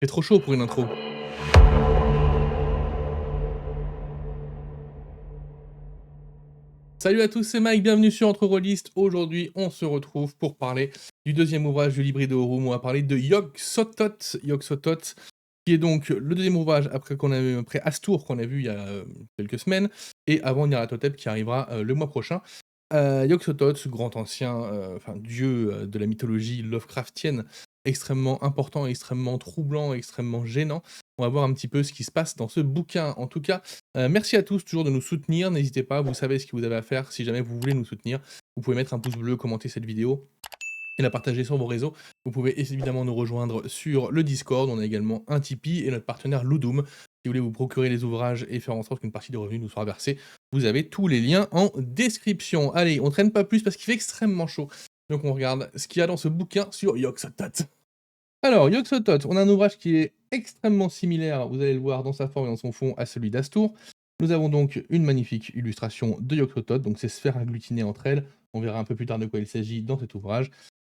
C'est trop chaud pour une intro. Salut à tous, c'est Mike, bienvenue sur Entre Rôlistes. Aujourd'hui, on se retrouve pour parler du deuxième ouvrage du Libri de Aurum. On va parler de Yog-Sothoth. Yog-Sothoth, qui est donc le deuxième ouvrage après Astour qu'on a vu il y a quelques semaines, et avant Nyarlathotep qui arrivera le mois prochain. Yog-Sothoth, grand ancien, dieu de la mythologie Lovecraftienne, extrêmement important, extrêmement troublant, extrêmement gênant. On va voir un petit peu ce qui se passe dans ce bouquin. En tout cas, merci à tous toujours de nous soutenir. N'hésitez pas, vous savez ce que vous avez à faire si jamais vous voulez nous soutenir. Vous pouvez mettre un pouce bleu, commenter cette vidéo et la partager sur vos réseaux. Vous pouvez évidemment nous rejoindre sur le Discord. On a également un Tipeee et notre partenaire Ludum. Si vous voulez vous procurer les ouvrages et faire en sorte qu'une partie des revenus nous soit versée, vous avez tous les liens en description. Allez, on traîne pas plus parce qu'il fait extrêmement chaud. Donc on regarde ce qu'il y a dans ce bouquin sur Yog-Sothoth. Alors, Yog-Sothoth, on a un ouvrage qui est extrêmement similaire, vous allez le voir dans sa forme et dans son fond, à celui d'Astour. Nous avons donc une magnifique illustration de Yog-Sothoth, donc ces sphères agglutinées entre elles. On verra un peu plus tard de quoi il s'agit dans cet ouvrage.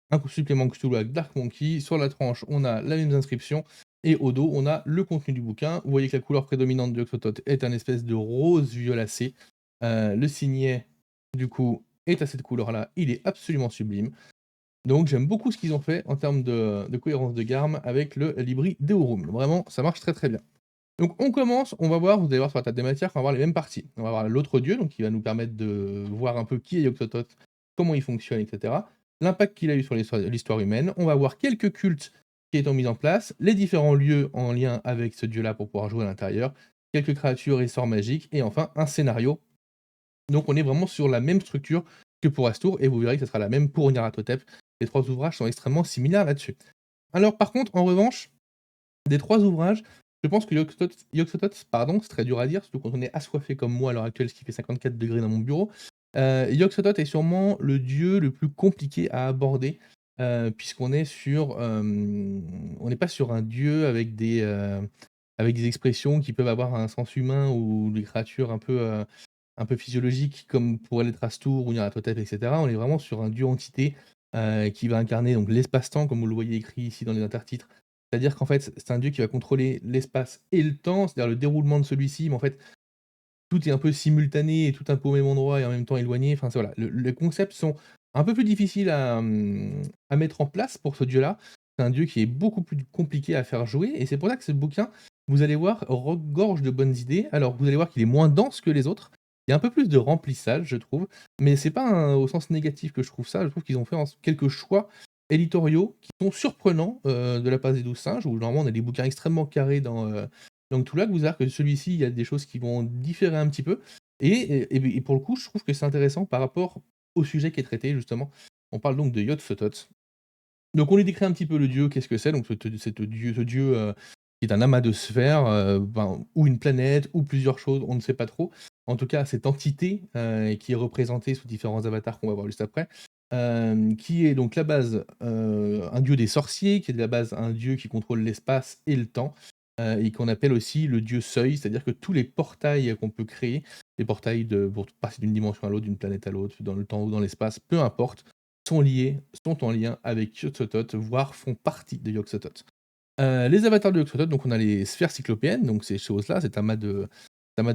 Un supplément Cthulhu avec Dark Monkey. Sur la tranche, on a la même inscription. Et au dos, on a le contenu du bouquin. Vous voyez que la couleur prédominante de Yog-Sothoth est un espèce de rose violacé. Le signet, du coup, est à cette couleur-là. Il est absolument sublime. Donc j'aime beaucoup ce qu'ils ont fait en termes de cohérence de gamme avec le Libri Deorum. Vraiment, ça marche très très bien. Donc on commence, on va voir, vous allez voir sur la table des matières qu'on va voir les mêmes parties. On va voir l'autre dieu, donc qui va nous permettre de voir un peu qui est Yog-Sothoth, comment il fonctionne, etc. L'impact qu'il a eu sur l'histoire humaine. On va voir quelques cultes qui sont mis en place, les différents lieux en lien avec ce dieu-là pour pouvoir jouer à l'intérieur, quelques créatures et sorts magiques, et enfin un scénario. Donc on est vraiment sur la même structure que pour Astour, et vous verrez que ce sera la même pour Nyarlathotep. Les trois ouvrages sont extrêmement similaires là-dessus. Alors par contre, en revanche, des trois ouvrages, je pense que Yog-Sothoth, pardon, c'est très dur à dire, surtout quand on est assoiffé comme moi à l'heure actuelle, ce qui fait 54 degrés dans mon bureau. Yog-Sothoth est sûrement le dieu le plus compliqué à aborder, puisqu'on est sur, on n'est pas sur un dieu avec des expressions qui peuvent avoir un sens humain ou des créatures un peu physiologiques comme pourrait l'être Astour ou Nyarlathotep, et cetera. On est vraiment sur un dieu entité qui va incarner donc l'espace-temps, comme vous le voyez écrit ici dans les intertitres. C'est-à-dire qu'en fait, c'est un dieu qui va contrôler l'espace et le temps, c'est-à-dire le déroulement de celui-ci, mais en fait, tout est un peu simultané et tout un peu au même endroit et en même temps éloigné. Enfin, c'est voilà, les concepts sont un peu plus difficiles à mettre en place pour ce dieu-là. C'est un dieu qui est beaucoup plus compliqué à faire jouer et c'est pour ça que ce bouquin, vous allez voir, regorge de bonnes idées. Alors, vous allez voir qu'il est moins dense que les autres. Il y a un peu plus de remplissage, je trouve, mais c'est pas au sens négatif que je trouve ça. Je trouve qu'ils ont fait quelques choix éditoriaux qui sont surprenants de la part des 12 singes, où normalement on a des bouquins extrêmement carrés dans Cthulhu. Vous allez que celui-ci, il y a des choses qui vont différer un petit peu. Et pour le coup, je trouve que c'est intéressant par rapport au sujet qui est traité, justement. On parle donc de Yog-Sothoth. Donc on lui décrit un petit peu le dieu, qu'est-ce que c'est. Donc ce dieu qui est un amas de sphères, ou une planète, ou plusieurs choses, on ne sait pas trop. En tout cas, cette entité qui est représentée sous différents avatars qu'on va voir juste après, qui est donc la base un dieu des sorciers, qui est de la base un dieu qui contrôle l'espace et le temps, et qu'on appelle aussi le dieu seuil, c'est-à-dire que tous les portails qu'on peut créer, les portails pour passer d'une dimension à l'autre, d'une planète à l'autre, dans le temps ou dans l'espace, peu importe, sont en lien avec Yog-Sothoth, voire font partie de Yog-Sothoth. Les avatars de Yog-Sothoth, donc on a les sphères cyclopéennes, donc ces choses-là, cet amas de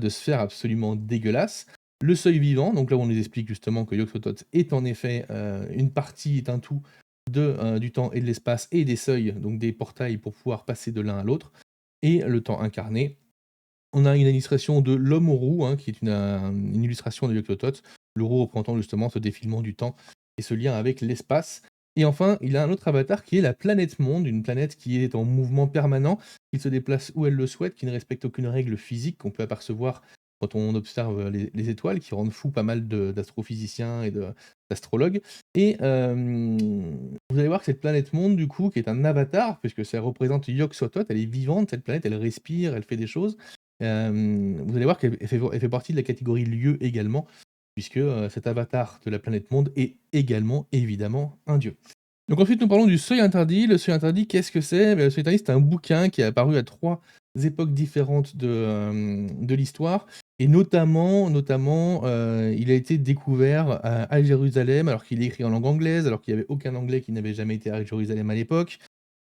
sphères absolument dégueulasse. Le seuil vivant, donc là où on nous explique justement que Yog-Sothoth est en effet une partie, est un tout du temps et de l'espace et des seuils, donc des portails pour pouvoir passer de l'un à l'autre, et le temps incarné. On a une illustration de l'homme au roux, hein, qui est une illustration de Yog-Sothoth, le roux représentant justement ce défilement du temps et ce lien avec l'espace. Et enfin, il a un autre avatar qui est la planète monde, une planète qui est en mouvement permanent, qui se déplace où elle le souhaite, qui ne respecte aucune règle physique qu'on peut apercevoir quand on observe les étoiles, qui rendent fou pas mal d'astrophysiciens et d'astrologues. Et vous allez voir que cette planète monde, du coup, qui est un avatar, puisque ça représente Yog-Sothoth, elle est vivante, cette planète, elle respire, elle fait des choses. Vous allez voir qu'elle fait partie de la catégorie lieu également, puisque cet avatar de la planète monde est également, évidemment, un dieu. Donc ensuite, nous parlons du Seuil Interdit. Le Seuil Interdit, qu'est-ce que c'est? Le Seuil Interdit, c'est un bouquin qui est apparu à 3 époques différentes de l'histoire, et notamment, il a été découvert à Jérusalem, alors qu'il est écrit en langue anglaise, alors qu'il n'y avait aucun anglais qui n'avait jamais été à Jérusalem à l'époque.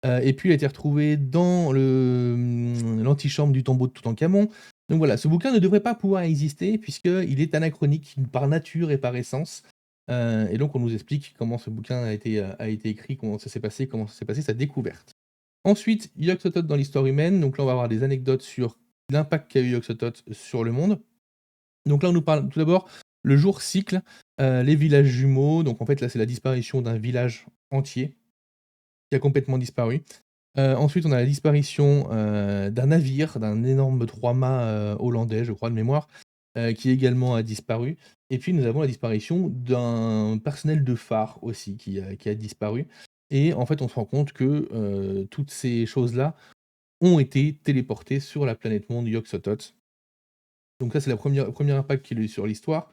et puis il a été retrouvé dans l'antichambre du tombeau de Toutankhamon. Donc voilà, ce bouquin ne devrait pas pouvoir exister puisqu'il est anachronique par nature et par essence, et donc on nous explique comment ce bouquin a été écrit, comment ça s'est passé sa découverte. Ensuite, Yog-Sothoth dans l'histoire humaine, donc là on va avoir des anecdotes sur l'impact qu'a eu Yog-Sothoth sur le monde. Donc là on nous parle tout d'abord le jour cycle, les villages jumeaux, donc en fait là c'est la disparition d'un village entier qui a complètement disparu. Ensuite on a la disparition, d'un navire, d'un énorme 3 mâts, hollandais je crois de mémoire, qui également a disparu. Et puis nous avons la disparition d'un personnel de phare aussi qui a disparu. Et en fait on se rend compte que, toutes ces choses-là ont été téléportées sur la planète monde Yog-Sothoth. Donc ça c'est la premier impact qu'il a eu sur l'histoire.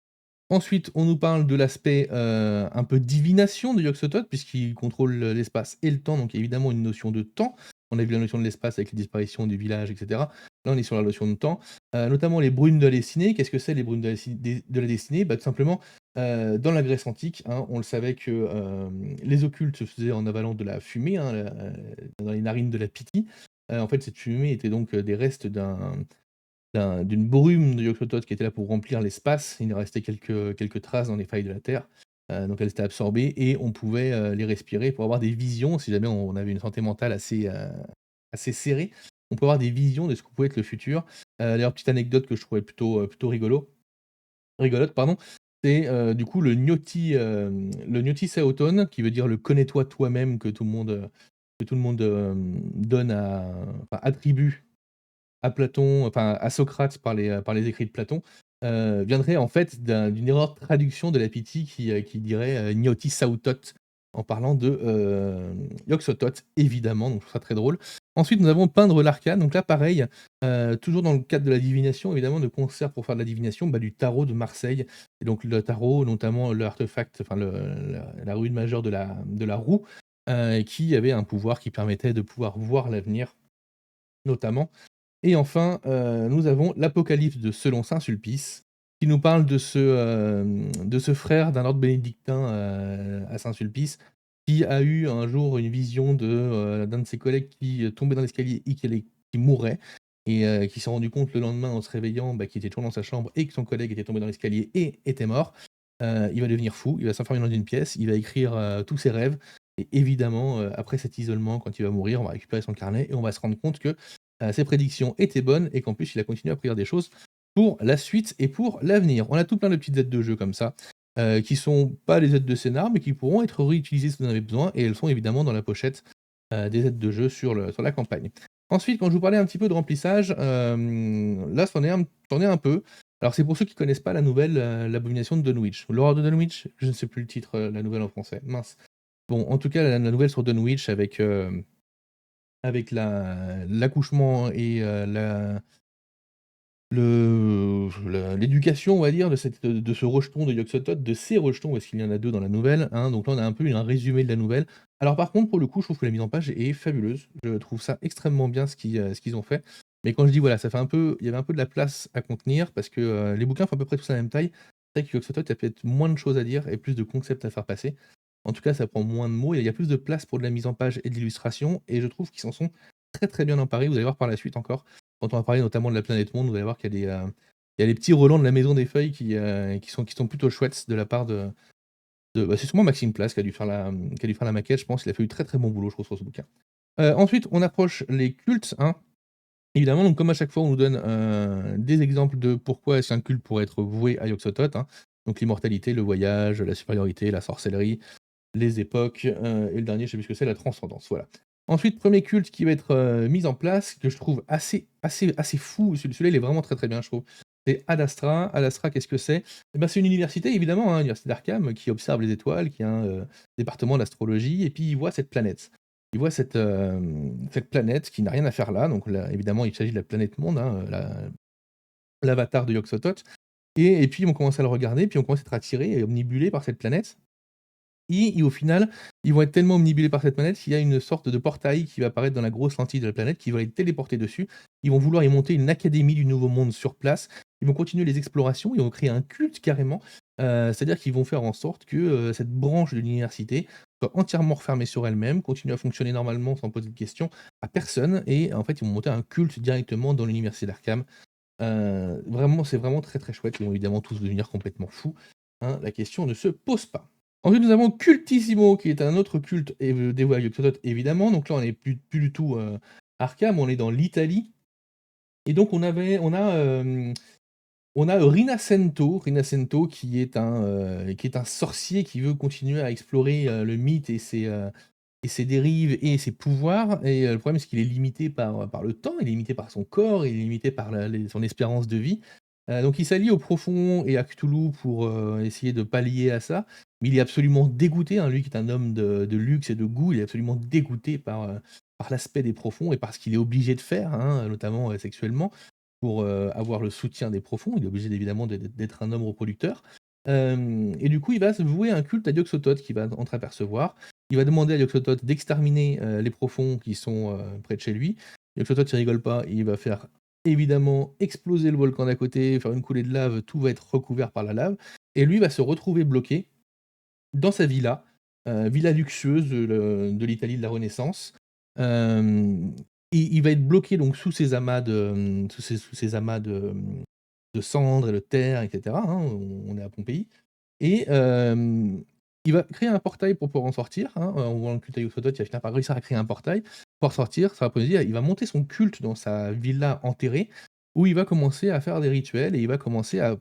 Ensuite, on nous parle de l'aspect, un peu divination de Yog-Sothoth puisqu'il contrôle, l'espace et le temps, donc il y a évidemment une notion de temps. On a vu la notion de l'espace avec les disparitions du village et cetera. Là, on est sur la notion de temps, notamment les brumes de la destinée. Qu'est-ce que c'est les brumes de la destinée? Bah, tout simplement, dans la Grèce antique, hein, on le savait que, les occultes se faisaient en avalant de la fumée, hein, dans les narines de la Pythie. En fait, cette fumée était donc, des restes d'une brume de Yog-Sothoth qui était là pour remplir l'espace. Il restait quelques traces dans les failles de la Terre, donc elles étaient absorbées et on pouvait, les respirer pour avoir des visions si jamais on avait une santé mentale assez serrée. On peut avoir des visions de ce que pouvait être le futur. D'ailleurs petite anecdote que je trouvais plutôt rigolote pardon, c'est, du coup le Gnoti Saoton qui veut dire le «connais-toi toi-même» que tout le monde, donne attribue à Platon, enfin à Socrate par les écrits de Platon, viendrait en fait d'une erreur de traduction de la Pythie qui dirait, Gnoti Saoutot en parlant de, Yog-Sothoth évidemment, donc je trouve ça très drôle. Ensuite, nous avons peindre l'arcane, donc là pareil, toujours dans le cadre de la divination évidemment, de concerts pour faire de la divination, bah, du tarot de Marseille et donc le tarot, notamment l'artefact, enfin la rune majeure de la roue, qui avait un pouvoir qui permettait de pouvoir voir l'avenir notamment. Et enfin, nous avons l'Apocalypse de Selon saint Sulpice, qui nous parle de ce frère d'un ordre bénédictin, à Saint-Sulpice, qui a eu un jour une vision d'un de ses collègues qui, tombait dans l'escalier et qui mourait et qui s'est rendu compte le lendemain en se réveillant, bah, qu'il était toujours dans sa chambre et que son collègue était tombé dans l'escalier et était mort. Il va devenir fou, il va s'enfermer dans une pièce, il va écrire, tous ses rêves et évidemment, après cet isolement, quand il va mourir, on va récupérer son carnet et on va se rendre compte que ses prédictions étaient bonnes et qu'en plus il a continué à prédire des choses pour la suite et pour l'avenir. On a tout plein de petites aides de jeu comme ça, qui sont pas des aides de scénar, mais qui pourront être réutilisées si vous en avez besoin et elles sont évidemment dans la pochette, des aides de jeu sur la campagne. Ensuite, quand je vous parlais un petit peu de remplissage, là c'en est un peu. Alors c'est pour ceux qui connaissent pas la nouvelle, L'Abomination de Dunwich. L'Horreur de Dunwich? Je ne sais plus le titre, la nouvelle en français, mince. Bon, en tout cas, la nouvelle sur Dunwich avec l'accouchement et l'éducation, on va dire, de ce rejeton de Yog-Sothoth, de ces rejetons, parce qu'il y en a 2 dans la nouvelle, hein. Donc là, on a un peu un résumé de la nouvelle. Alors par contre, pour le coup, je trouve que la mise en page est fabuleuse. Je trouve ça extrêmement bien ce qu'ils ont fait. Mais quand je dis voilà, il y avait un peu de la place à contenir parce que, les bouquins font à peu près tous la même taille. C'est vrai que Yog-Sothoth, il y a peut-être moins de choses à dire et plus de concepts à faire passer. En tout cas, ça prend moins de mots et il y a plus de place pour de la mise en page et de l'illustration et je trouve qu'ils s'en sont très, très bien emparés. Vous allez voir par la suite encore, quand on va parler notamment de la planète monde, vous allez voir qu'il y a les petits relents de la Maison des Feuilles qui sont plutôt chouettes de la part bah, c'est sûrement Maxime Place qui a dû faire la maquette, je pense. Il a fait du très, très bon boulot, je trouve, sur ce bouquin. Ensuite, on approche les cultes, hein. Évidemment, donc comme à chaque fois, on nous donne, des exemples de pourquoi est-ce qu'un culte pourrait être voué à Yog-Sothoth, hein. Donc l'immortalité, le voyage, la supériorité, la sorcellerie, les époques, et le dernier, je sais plus ce que c'est, la transcendance, voilà. Ensuite, premier culte qui va être, mis en place, que je trouve assez fou, celui-là, il est vraiment très, très bien, je trouve. C'est Ad Astra. Ad Astra, qu'est-ce que c'est? Et ben, c'est une université évidemment, hein, l'université d'Arkham qui observe les étoiles, qui a un, département d'astrologie et puis il voit cette planète. Il voit cette planète qui n'a rien à faire là, donc là, évidemment, il s'agit de la planète monde, hein, l'avatar de Yog-Sothoth et puis on commence à le regarder, puis on commence à être attiré et omnibulé par cette planète et au final, ils vont être tellement omnibulés par cette planète qu'il y a une sorte de portail qui va apparaître dans la grosse lentille de la planète, qui va les téléporter dessus. Ils vont vouloir y monter une académie du Nouveau Monde sur place. Ils vont continuer les explorations, ils vont créer un culte carrément. C'est-à-dire qu'ils vont faire en sorte que, cette branche de l'université soit entièrement refermée sur elle-même, continue à fonctionner normalement sans poser de questions à personne et en fait, ils vont monter un culte directement dans l'université d'Arkham. Vraiment, c'est vraiment très, très chouette. Ils vont évidemment tous devenir complètement fous, hein, la question ne se pose pas. Ensuite, nous avons Cultissimo qui est un autre culte dévoué à Yog-Sothoth évidemment, donc là on est plus du tout, Arkham, on est dans l'Italie et donc on a Rinascento qui est un sorcier qui veut continuer à explorer, le mythe et ses dérives et ses pouvoirs et le problème c'est qu'il est limité par le temps, il est limité par son corps, il est limité par la les son espérance de vie. Donc il s'allie au Profond et à Cthulhu pour, essayer de pallier à ça, mais il est absolument dégoûté, hein, lui qui est un homme de luxe et de goût, il est absolument dégoûté par l'aspect des Profonds et par ce qu'il est obligé de faire, hein, notamment, sexuellement pour, avoir le soutien des Profonds. Il est obligé évidemment d'être un homme reproducteur. Et du coup, il va se vouer un culte à Yog-Sothoth qu'il va entreapercevoir. Il va demander à Yog-Sothoth d'exterminer, les Profonds qui sont, près de chez lui. Yog-Sothoth il rigole pas, il va faire évidemment exploser le volcan d'à côté, faire une coulée de lave, tout va être recouvert par la lave et lui va se retrouver bloqué dans sa villa, villa luxueuse de l'Italie de la Renaissance. Hem, il va être bloqué donc sous ces amas de, sous ces amas de cendres et de terre et cetera, hein, on est à Pompéi et il va créer un portail pour pouvoir en sortir, hein, en voyant le culte à Yog-Sothoth, il va finir par réussir à créer un portail pour sortir. Ça va poser il va monter son culte dans sa villa enterrée, où il va commencer à faire des rituels et il va commencer à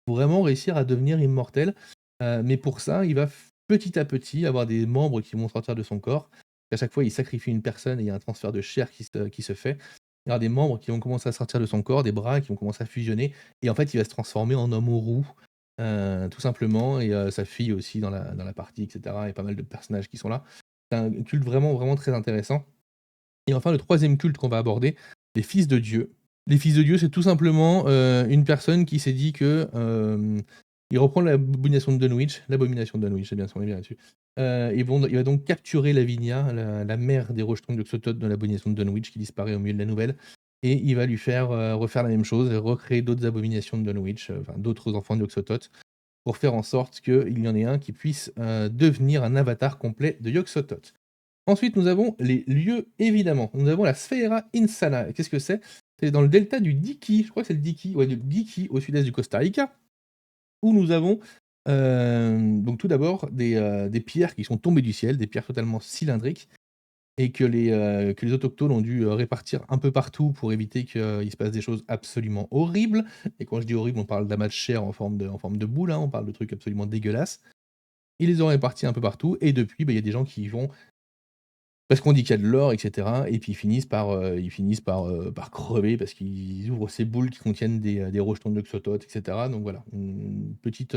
vraiment réussir à devenir immortel. Mais pour ça, il va petit à petit avoir des membres qui vont sortir de son corps. À chaque fois, il sacrifie une personne et il y a un transfert de chair qui se fait. Il y aura des membres qui vont commencer à sortir de son corps, des bras qui vont commencer à fusionner et en fait, il va se transformer en homme aux roues, tout simplement et sa fille aussi dans la partie et cetera et pas mal de personnages qui sont là. C'est un culte vraiment, vraiment très intéressant et enfin, le troisième culte qu'on va aborder, les fils de Dieu. Les fils de Dieu, c'est tout simplement, une personne qui s'est dit que, il reprend l'abomination de Dunwich, c'est bien ça, on est bien là-dessus. Il va donc capturer Lavinia, la mère des rejetons de Xothoth de l'abomination de Dunwich qui disparaît au milieu de la nouvelle et il va lui faire, refaire la même chose et recréer d'autres abominations de Dunwich, enfin d'autres enfants de Yog-Sothoth pour faire en sorte qu'il y en ait un qui puisse, devenir un avatar complet de Yog-Sothoth. Ensuite, nous avons les lieux, évidemment. Nous avons la Sfera Insana. Qu'est-ce que c'est? C'est dans le delta du Diki, je crois que c'est le Diki, ouais, du Diki, au sud-est du Costa Rica, où nous avons, donc tout d'abord des pierres qui sont tombées du ciel, des pierres totalement cylindriques et que les autochtones ont dû, répartir un peu partout pour éviter qu'il se passe des choses absolument horribles et quand je dis horrible, on parle d'amas de chair en forme de boule, hein, on parle de trucs absolument dégueulasses. Ils les ont répartis un peu partout et depuis, bah, il y a des gens qui y vont parce qu'on dit qu'il y a de l'or et cetera et puis ils finissent par crever parce qu'ils ouvrent ces boules qui contiennent des rejetons de Xothoth et cetera donc voilà, une petite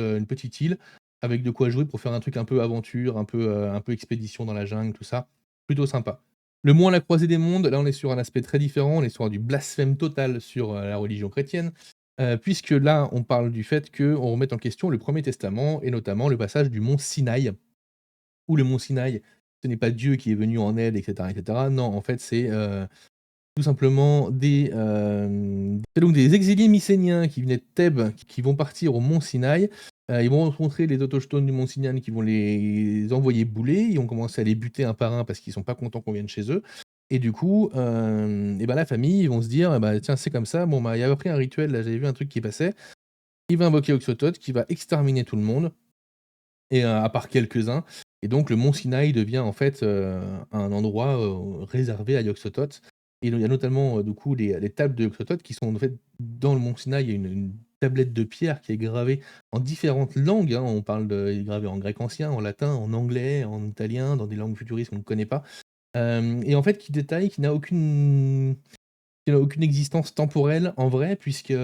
île avec de quoi jouer pour faire un truc un peu aventure, un peu expédition dans la jungle, tout ça. Plutôt sympa. Le Mont à la croisée des mondes, là on est sur un aspect très différent, on est sur du blasphème total sur, la religion chrétienne, puisque là on parle du fait qu'on remette en question le Premier Testament et notamment le passage du mont Sinaï où le mont Sinaï, ce n'est pas Dieu qui est venu en aide et cetera et cetera. Non, en fait, c'est, tout simplement c'est donc des exilés mycéniens qui venaient de Thèbes, qui vont partir au mont Sinaï. Ils vont rencontrer les autochtones du mont Sinaï qui vont les envoyer bouler. Ils vont commencer à les buter un par un parce qu'ils sont pas contents qu'on vienne chez eux et du coup, et bah, la famille, ils vont se dire: «Eh bah, tiens, c'est comme ça, bon, bah, il y a appris un rituel là, j'avais vu un truc qui passait». Il va invoquer Oxototh qui va exterminer tout le monde et à part quelques-uns et donc le mont Sinaï devient en fait, un endroit, réservé à Yog-Sothoth et il y a notamment, du coup les tables de Yog-Sothoth qui sont en fait dans le mont Sinaï, il y a une tablette de pierre qui est gravée en différentes langues, hein. On parle de il est gravé en grec ancien, en latin, en anglais, en italien, dans des langues futuristes qu'on ne connaît pas, et en fait qui détaille, qui n'a aucune existence temporelle en vrai puisque,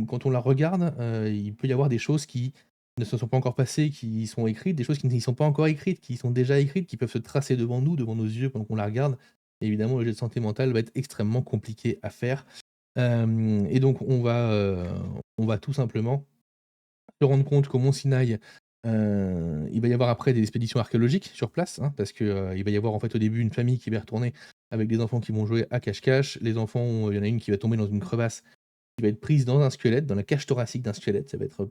quand on la regarde, il peut y avoir des choses qui ne se sont pas encore passées, qui sont écrites, des choses qui n'y sont pas encore écrites, qui sont déjà écrites, qui peuvent se tracer devant nous, devant nos yeux pendant qu'on la regarde. Évidemment, le jet de santé mentale va être extrêmement compliqué à faire, et donc on va tout simplement se rendre compte qu'au mont Sinaï, il va y avoir après des expéditions archéologiques sur place, hein, parce que, il va y avoir en fait au début une famille qui va y retourner avec des enfants qui vont jouer à cache-cache. Les enfants, il y en a une qui va tomber dans une crevasse, qui va être prise dans un squelette, dans la cage thoracique d'un squelette, ça va être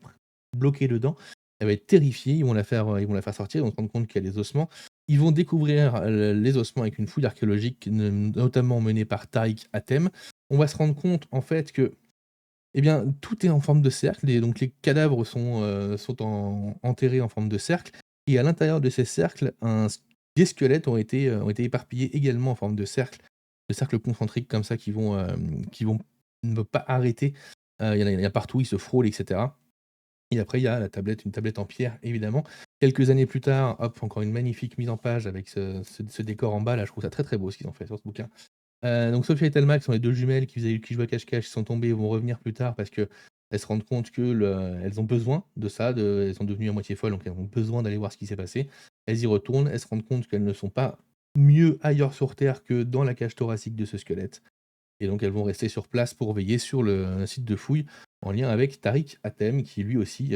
bloqué dedans. Elle va être terrifiée, ils vont la faire sortir, ils vont se rendre compte qu'il y a des ossements. Ils vont découvrir, les ossements avec une fouille archéologique notamment menée par Tariq Hatem. On va se rendre compte en fait que, eh bien, tout est en forme de cercle et donc les cadavres sont enterrés en forme de cercle et à l'intérieur de ces cercles, des squelettes ont été éparpillés également en forme de cercles concentriques comme ça qui vont ne pas arrêter. Il y en a partout, ils se frôlent et cetera. Et après, il y a une tablette en pierre, évidemment. Quelques années plus tard, hop, encore une magnifique mise en page avec ce décor en bas, là, je trouve ça très, très beau ce qu'ils ont fait sur ce bouquin. Donc Sophia et Thelma, qui sont les 2 jumelles qui jouaient à cache-cache, sont tombées et vont revenir plus tard parce qu'elles se rendent compte elles ont besoin de ça, elles sont devenues à moitié folles, donc elles ont besoin d'aller voir ce qui s'est passé. Elles y retournent, elles se rendent compte qu'elles ne sont pas mieux ailleurs sur terre que dans la cage thoracique de ce squelette. Et donc elles vont rester sur place pour veiller sur le site de fouille, en lien avec Tariq Hatem qui lui aussi,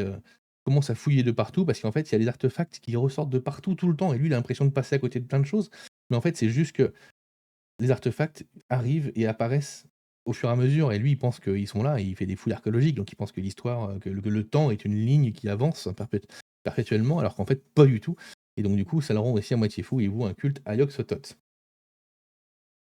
commence à fouiller de partout parce qu'en fait, il y a des artefacts qui ressortent de partout tout le temps et lui, il a l'impression de passer à côté de plein de choses. Mais en fait, c'est juste que les artefacts arrivent et apparaissent au fur et à mesure et lui, il pense qu'ils sont là et il fait des fouilles archéologiques, donc il pense que l'histoire, que le temps est une ligne qui avance perpétuellement alors qu'en fait, pas du tout et donc du coup, ça le rend aussi à moitié fou et il voue un culte à Yog-Sothoth.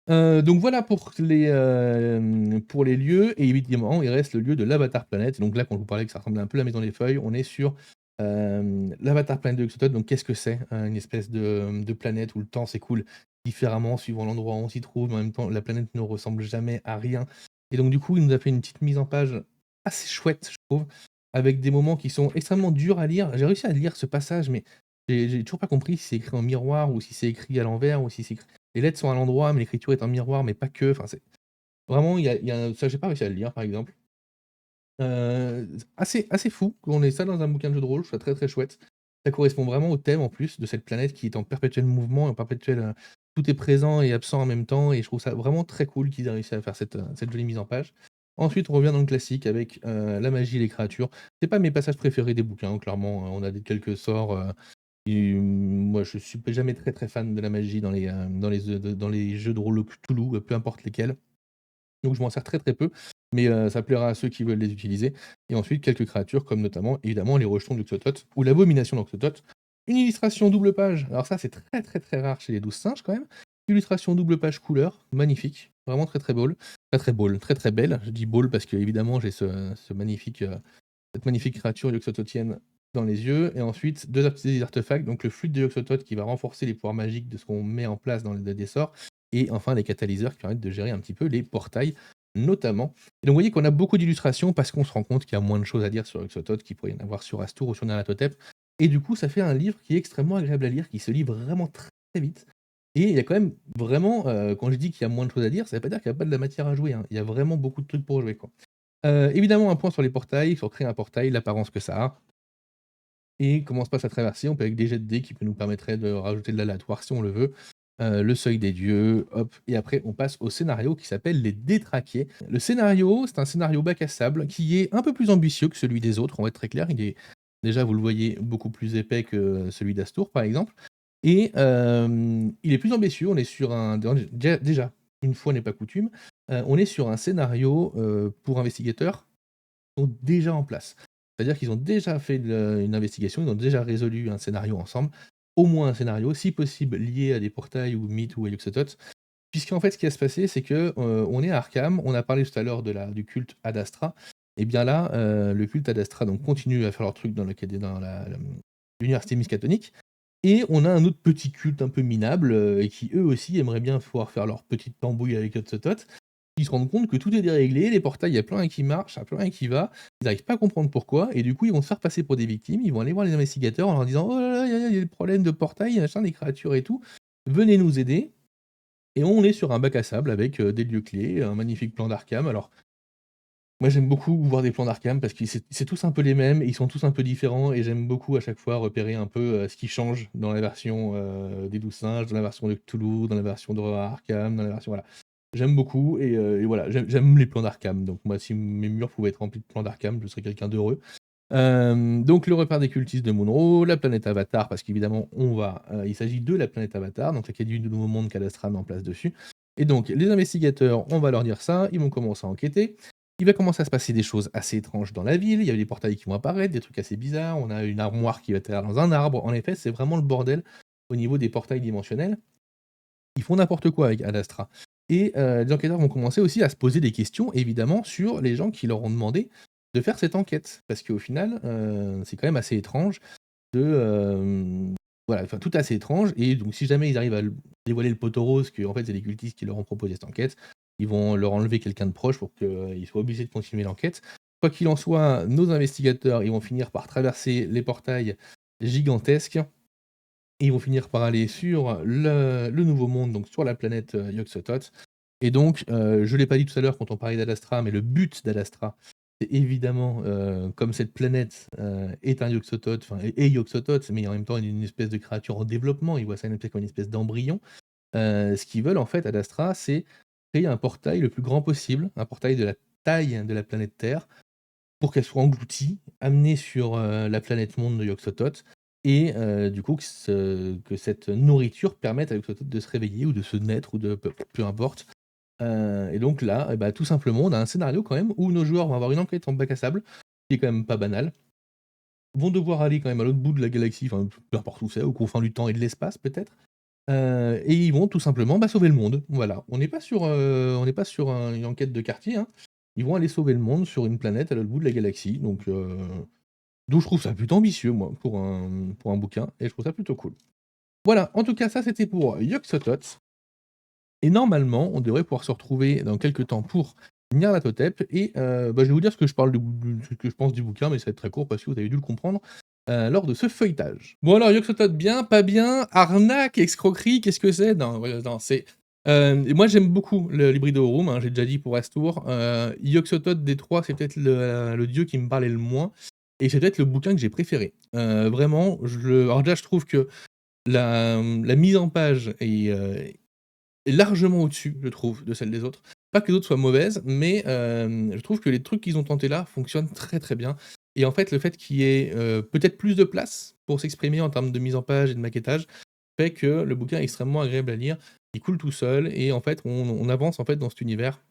Donc voilà pour les lieux et évidemment, il reste le lieu de l'Avatar Planet. Donc là, quand je vous parlais que ça ressemblait un peu à la Maison des Feuilles, on est sur, l'Avatar Planet de Xothoth. Donc qu'est-ce que c'est? Une espèce de planète où le temps s'écoule différemment suivant l'endroit où on s'y trouve, mais en même temps, la planète ne ressemble jamais à rien et donc du coup, il nous a fait une petite mise en page assez chouette, je trouve, avec des moments qui sont extrêmement durs à lire. J'ai réussi à lire ce passage, mais j'ai toujours pas compris si c'est écrit en miroir ou si c'est écrit à l'envers ou si c'est écrit les lettres sont à l'endroit, mais l'écriture est en miroir, mais pas que. Enfin, c'est vraiment, il y a ça, j'ai pas réussi à le lire, par exemple. Assez fou qu'on ait ça dans un bouquin de jeu de rôle, je trouve ça très, très chouette. Ça correspond vraiment au thème, en plus, de cette planète qui est en perpétuel mouvement, en perpétuel, tout est présent et absent en même temps et je trouve ça vraiment très cool qu'ils aient réussi à faire cette jolie mise en page. Ensuite, on revient dans le classique avec, la magie et les créatures. C'est pas mes passages préférés des bouquins, clairement, on a des quelques sorts, moi, je suis jamais très, très fan de la magie dans les jeux de rôle Cthulhu, peu importe lesquels. Donc je m'en sers très, très peu, mais ça plaira à ceux qui veulent les utiliser et ensuite quelques créatures comme notamment, évidemment, les rejetons de Xothoth ou l'abomination d'Xothoth. Une illustration double page, alors ça, c'est très, très, très rare chez les 12 singes quand même. Illustration double page couleur, magnifique, vraiment très, très beau, très, très beau, très, très belle. Je dis beau parce qu'évidemment j'ai ce magnifique, cette magnifique créature yoxotothienne dans les yeux et ensuite 2 petits artefacts, donc le flûte de Yoxototh qui va renforcer les pouvoirs magiques de ce qu'on met en place dans les des sorts et enfin les catalyseurs qui permettent de gérer un petit peu les portails notamment. Et donc vous voyez qu'on a beaucoup d'illustrations parce qu'on se rend compte qu'il y a moins de choses à dire sur Yoxototh qu'il pourrait y en avoir sur Astur ou sur Nyarlathotep et du coup ça fait un livre qui est extrêmement agréable à lire, qui se lit vraiment très, très vite et il y a quand même vraiment, quand je dis qu'il y a moins de choses à dire, ça veut pas dire qu'il y a pas de la matière à jouer, hein. Il y a vraiment beaucoup de trucs pour jouer, quoi. Évidemment un point sur les portails, sur créer un portail, l'apparence que ça a et comment se passe la traversée. On peut avec des jets de dés qui nous permettraient de rajouter de l'aléatoire si on le veut. Le seuil des dieux, hop et après on passe au scénario qui s'appelle les Détraqués. Le scénario, c'est un scénario bac à sable qui est un peu plus ambitieux que celui des autres, on va être très clair. Il est déjà, vous le voyez, beaucoup plus épais que celui d'Astour, par exemple et il est plus ambitieux. On est sur un déjà, une fois n'est pas coutume, on est sur un scénario, pour investigateurs qui sont déjà en place. C'est-à-dire qu'ils ont déjà fait une investigation, ils ont déjà résolu un scénario ensemble, au moins un scénario, si possible lié à des portails ou mythes ou à Yog-Sothoth. Puisqu'en fait, ce qui va se passer, c'est que, on est à Arkham, on a parlé tout à l'heure du culte Ad Astra et bien là, le culte Ad Astra donc continue à faire leur truc dans l'université miskatonique et on a un autre petit culte un peu minable, et qui eux aussi aimeraient bien pouvoir faire leur petite tambouille avec Yog-Sothoth. Ils se rendent compte que tout est déréglé, les portails, il y a plus rien qui marche, il y a plus rien qui va. Ils n'arrivent pas à comprendre pourquoi et du coup, ils vont se faire passer pour des victimes. Ils vont aller voir les investigateurs en leur disant: «Oh là là, il y a des problèmes de portail, machin, des créatures et tout. Venez nous aider» et on est sur un bac à sable avec, des lieux clés, un magnifique plan d'Arkham. Alors, moi, j'aime beaucoup voir des plans d'Arkham parce que c'est tous un peu les mêmes, et ils sont tous un peu différents et j'aime beaucoup à chaque fois repérer un peu, ce qui change dans la version, des 12 singes, dans la version de Cthulhu, dans la version d'Horreur Arkham, dans la version voilà. J'aime beaucoup et voilà, j'aime les plans d'Arkham, donc moi si mes murs pouvaient être remplis de plans d'Arkham, je serais quelqu'un d'heureux. Donc le repère des cultistes de Munro, la planète Avatar parce qu'évidemment il s'agit de la planète Avatar, donc l'Académie du Nouveau Monde qu'Al-Astra met en place dessus et donc les investigateurs, on va leur dire ça, ils vont commencer à enquêter. Il va commencer à se passer des choses assez étranges dans la ville, il y a des portails qui vont apparaître, des trucs assez bizarres, on a une armoire qui va atterrir dans un arbre. En effet, c'est vraiment le bordel. au niveau des portails dimensionnels. Ils font n'importe quoi avec Ad Astra et les enquêteurs vont commencer aussi à se poser des questions, évidemment, sur les gens qui leur ont demandé de faire cette enquête. Parce qu'au final, c'est quand même assez étrange de, voilà, enfin, tout assez étrange et donc si jamais ils arrivent à dévoiler le poteau rose qu'en fait, c'est les cultistes qui leur ont proposé cette enquête, ils vont leur enlever quelqu'un de proche pour qu'ils soient obligés de continuer l'enquête. Quoi qu'il en soit, nos investigateurs, ils vont finir par traverser les portails gigantesques et ils vont finir par aller sur le Nouveau Monde, donc sur la planète Yog-Sothoth. Et donc, je ne l'ai pas dit tout à l'heure quand on parlait d'Ad-Astra, mais le but d'Ad-Astra, c'est évidemment, comme cette planète est un Yog-Sothoth, enfin est Yog-Sothoth, mais en même temps une espèce de créature en développement, ils voient ça comme une espèce d'embryon. Ce qu'ils veulent en fait, Ad-Astra, c'est créer un portail le plus grand possible, un portail de la taille de la planète Terre, pour qu'elle soit engloutie, amenée sur la planète monde de Yog-Sothoth, et du coup que cette nourriture permette à Yog-Sothoth de se réveiller ou de se naître ou de peu importe. Et donc là, et bah, tout simplement, on a un scénario quand même où nos joueurs vont avoir une enquête en bac à sable, qui est quand même pas banale, vont devoir aller quand même à l'autre bout de la galaxie, enfin peu importe où c'est, aux confins du temps et de l'espace peut-être, et ils vont tout simplement, bah, sauver le monde. Voilà. On n'est pas sur une enquête de quartier, hein. Ils vont aller sauver le monde sur une planète à l'autre bout de la galaxie, donc je trouve ça plutôt ambitieux, moi, pour un bouquin, et je trouve ça plutôt cool. Voilà, en tout cas, ça c'était pour Yog-Sothoth. Et normalement, on devrait pouvoir se retrouver dans quelques temps pour Nyarlathotep et bah, je vais vous dire ce que je pense du bouquin, mais ça va être très court parce que vous avez dû le comprendre, lors de ce feuilletage. Bon alors, Yog-Sothoth bien, pas bien, arnaque, escroquerie, qu'est-ce que c'est? Non, ouais, non, c'est et moi j'aime beaucoup le l'Hybrido Room, hein, j'ai déjà dit pour Astour. Yog-Sothoth des 3, c'est peut-être le dieu qui me parlait le moins et c'est peut-être le bouquin que j'ai préféré. Vraiment, alors déjà je trouve que la mise en page est largement au-dessus, je trouve, de celle des autres. Pas que les autres soient mauvaises, mais je trouve que les trucs qu'ils ont tentés là fonctionnent très, très bien et en fait, le fait qu'il y ait, peut-être plus de place pour s'exprimer en termes de mise en page et de maquettage, fait que le bouquin est extrêmement agréable à lire. Il coule tout seul et en fait, on avance, en fait, dans cet univers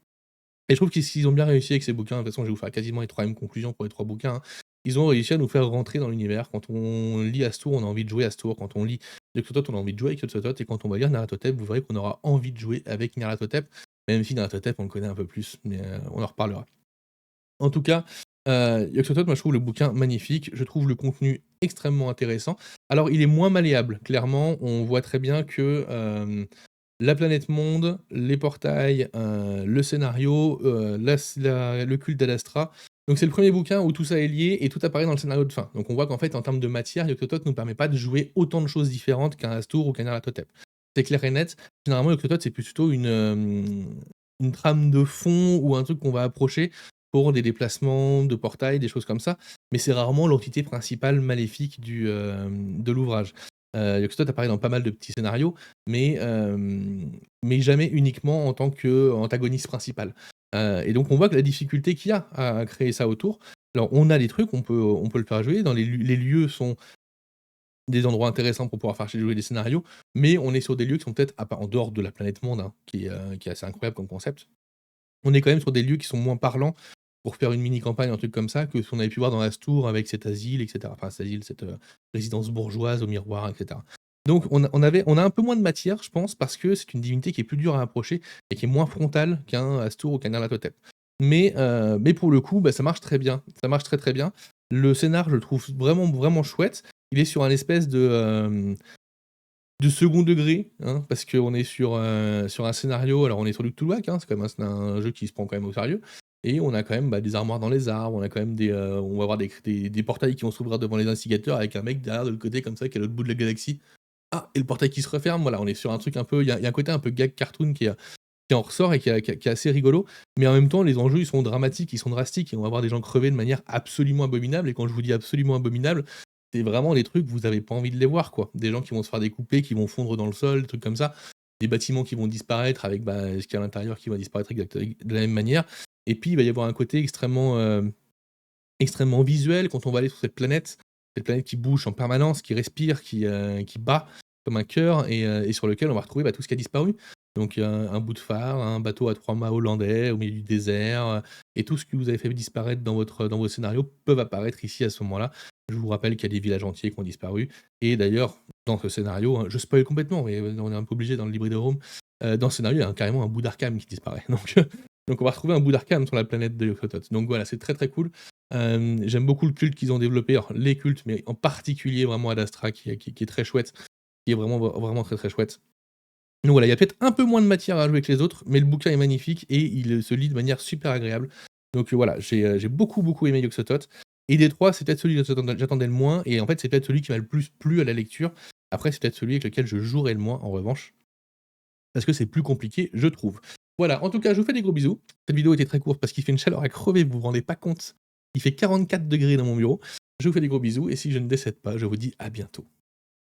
et je trouve qu'ils ont bien réussi avec ces bouquins. De toute façon, je vais vous faire quasiment les 3 mêmes conclusions pour les 3 bouquins, hein. Ils ont réussi à nous faire rentrer dans l'univers. Quand on lit Astour, on a envie de jouer Astour. Quand on lit Yog-Sothoth, on a envie de jouer avec Yog-Sothoth. Et quand on va lire Nyarlathotep, vous verrez qu'on aura envie de jouer avec Nyarlathotep, même si Nyarlathotep, on le connaît un peu plus, mais on en reparlera. En tout cas, Yog-Sothoth, moi je trouve le bouquin magnifique. Je trouve le contenu extrêmement intéressant. Alors, il est moins malléable. Clairement, on voit très bien que la planète monde, les portails, le scénario, le culte d'Al-Astra. Donc c'est le premier bouquin où tout ça est lié et tout apparaît dans le scénario de fin. Donc on voit qu'en fait, en termes de matière, Yog-Sothoth ne nous permet pas de jouer autant de choses différentes qu'un Astour ou qu'un Nyarlathotep. C'est clair et net. Généralement, Yog-Sothoth, c'est plutôt une trame de fond ou un truc qu'on va approcher pour des déplacements de portails, des choses comme ça. Mais c'est rarement l'entité principale maléfique de l'ouvrage. Yog-Sothoth apparaît dans pas mal de petits scénarios, mais jamais uniquement en tant qu'antagoniste principal. Et donc on voit que la difficulté qu'il y a à créer ça autour, alors on a des trucs, on peut le faire jouer, les lieux sont des endroits intéressants pour pouvoir faire jouer des scénarios, mais on est sur des lieux qui sont peut-être en dehors de la planète monde, hein, qui est assez incroyable comme concept. On est quand même sur des lieux qui sont moins parlants pour faire une mini campagne, un truc comme ça, que ce qu'on avait pu voir dans Astour avec cet asile, et cetera. Enfin, cet asile, cette résidence bourgeoise au miroir, et cetera. Donc on a un peu moins de matière, je pense, parce que c'est une divinité qui est plus dure à approcher et qui est moins frontale qu'un Astour ou qu'un Nyarlathotep. Mais pour le coup, bah, ça marche très bien. Ça marche très, très bien. Le scénar, je le trouve vraiment, vraiment chouette. Il est sur un espèce de second degré, hein, parce qu'on est sur un scénario, alors on est sur du Cthulhuac, hein, c'est quand même un jeu qui se prend quand même au sérieux, et on a quand même, bah, des armoires dans les arbres, on a quand même on va avoir des portails qui vont s'ouvrir devant les instigateurs avec un mec derrière de l'autre côté comme ça qui est à l'autre bout de la galaxie. Ah, et le portail qui se referme, voilà, on est sur un truc un peu, il y a un côté un peu gag cartoon qui en ressort et qui est assez rigolo, mais en même temps les enjeux ils sont dramatiques, ils sont drastiques et on va voir des gens crever de manière absolument abominable, et quand je vous dis absolument abominable, c'est vraiment des trucs, vous avez pas envie de les voir, quoi. Des gens qui vont se faire découper, qui vont fondre dans le sol, des trucs comme ça. Des bâtiments qui vont disparaître avec, bah, ce qu'il y a à l'intérieur qui va disparaître de la même manière. Et puis, il va y avoir un côté extrêmement visuel quand on va aller sur cette planète qui bouge en permanence, qui respire, qui bat comme un cœur et sur lequel on va retrouver, bah, tout ce qui a disparu. Donc un bout de phare, un bateau à 3 mâts hollandais au milieu du désert, et tout ce que vous avez fait disparaître dans vos scénarios peuvent apparaître ici à ce moment-là. Je vous rappelle qu'il y a des villages entiers qui ont disparu et d'ailleurs dans ce scénario, hein, je spoil complètement mais on est un peu obligé dans le Libri de Rome, dans ce scénario, il y a carrément un bout d'Arkham qui disparaît donc on va retrouver un bout d'Arkham sur la planète de Yog-Sothoth. Donc voilà, c'est très, très cool. J'aime beaucoup le culte qu'ils ont développé, alors les cultes, mais en particulier vraiment Ad Astra qui est très chouette, qui est vraiment très, très chouette. Donc voilà, il y a peut-être un peu moins de matière à jouer que les autres, mais le bouquin est magnifique et il, se lit de manière super agréable. Donc voilà, j'ai beaucoup, beaucoup aimé Yog-Sothoth et des 3, c'est peut-être celui que j'attendais le moins et en fait, c'est peut-être celui qui m'a le plus plu à la lecture. Après, c'est peut-être celui avec lequel je jouerai le moins en revanche, parce que c'est plus compliqué, je trouve. Voilà, en tout cas, je vous fais des gros bisous. Cette vidéo était très courte parce qu'il fait une chaleur à crever, vous vous rendez pas compte. Il fait 44 degrés dans mon bureau. Je vous fais des gros bisous et si je ne décède pas, je vous dis à bientôt.